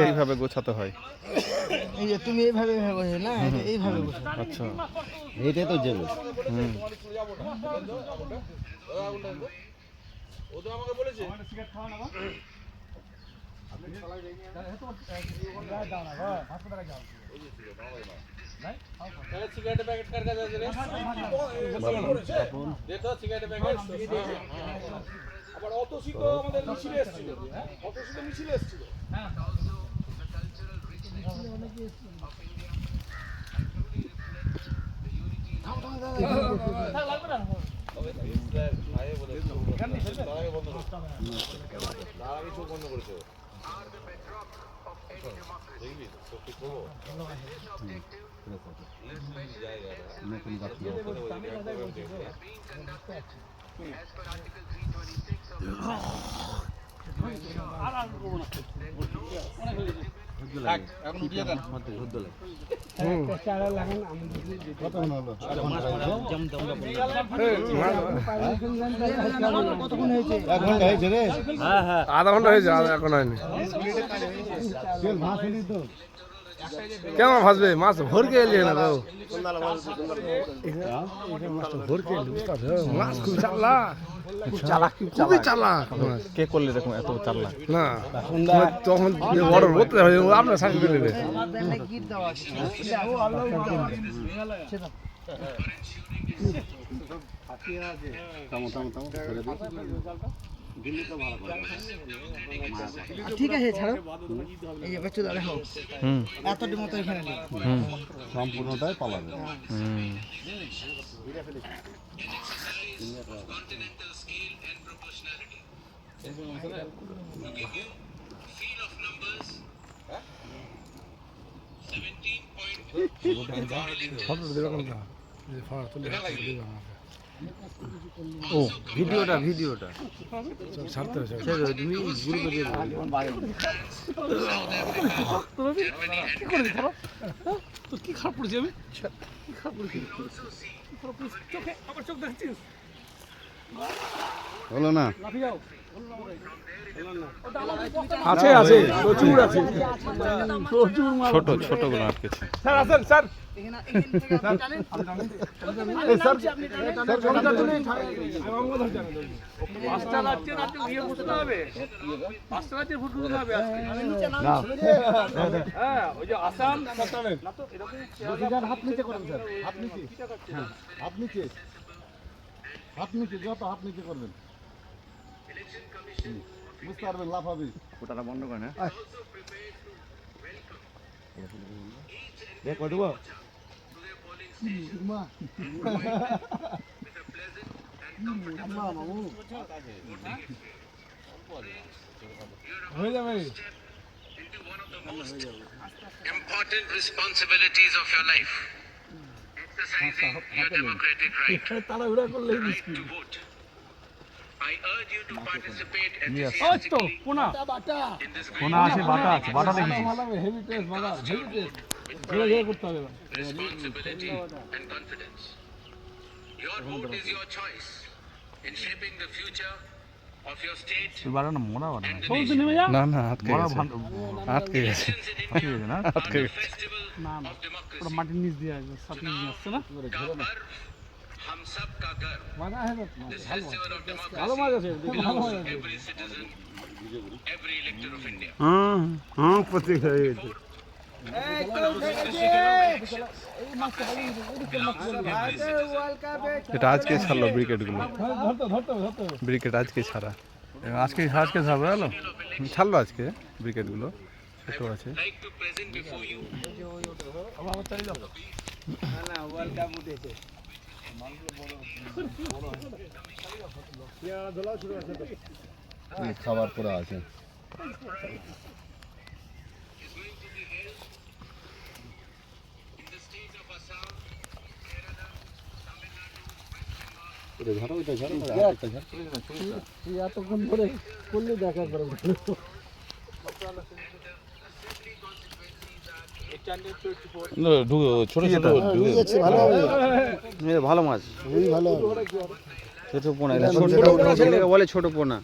এইভাবে গোছাতে হয়। এই যে তুমি এইভাবে না এইভাবে আচ্ছা, এইটাই তো জেল। সিগারেটের প্যাকেট কার কাছে আছে রে? দেখো সিগারেটের প্যাকেট। আবার অতসী তো আমাদের মিছিলে এসেছিল। অতসী তো মিছিলে এসেছিল। হ্যাঁ। লাগবে না। তবে মিস্টার ভাই বলে তারাই বন্ধ করেছে। তারাই চোখ বন্ধ করেছে। দেখবি তো কি করবো? নতুন গাছ এখন উঠিয়ে দেন। কতক্ষণ হলো? কতক্ষণ হয়েছে? 1 ঘন্টা হয়েছে রে। হ্যাঁ আধা ঘন্টা হয়েছে, এখন হয়নি। কেমন ভাসবে মাছ ভরকে এলিয়ে না গো? মাছ খুব চালাক, খুবই চালাক। কে করলে এরকম এত চালাক? না তখন অর্ডার করতে হবে, আপনার সাথে দেবে। ঠিক আছে ছাড়ো, এই যে বাচ্চা দেখো এতটি মতো এখানে নেই, সম্পূর্ণটাই পালাবে। ও ভিডিওটা ছাড়তে হবে। তুমি গ্রুপে দিয়ে তোর কি খারাপ পড়েছি আমি? কি খারাপ পড়েছি? চোখে আমার চোখ দেখছিস? হলো না? আছে প্রচুর আছে, ছোট গুলো আটকেছে। স্যার আসেন স্যার। পাঁচটা রাজ্যের ইয়ে বুঝতে হবে, 5টা রাজ্যের ভোট বুঝতে হবে আজকে। হ্যাঁ ওই যে আসাম হাত নিচে করেন স্যার, হাত নিচে, হাত নিচে, হাত নিচে, যত হাত নিচে করবেন বুঝতে পারবেন, লাফাবি। ওটা বন্ধ করে না দেখ দেবো হয়ে যাবে। Important responsibilities of your life. Exercising your democratic right to vote. I urge you to participate enthusiastically in this great responsibility and confidence. Your vote is your choice in shaping the future of your state and the nation. না আটকে গেছে Elections in India are the festival of democracy. का पर्व हम सब का गर्व. This festival of democracy belongs to every citizen, every elector of India. প্রতীক হয়ে গেছে। এটা আজকে ছাড়লো ব্রিকেট আজকে ছাড়া, আজকে ছাড়বে হলো, ছাড়লো আজকে ব্রিকেটগুলো ছোট আছে। Like to present before you খাবার পরে আছে। is going to be held in the states of Assam, Kerala, Tamil Nadu, West Bengal, এতক্ষণ ধরে করলে দেখা করবো। Assembly constituency ছোট ছোট ঢুকে ভালো হবে ভালো মাছ খুবই ভালো হবে ছোট পোনা ছোট বলে ছোট পোনা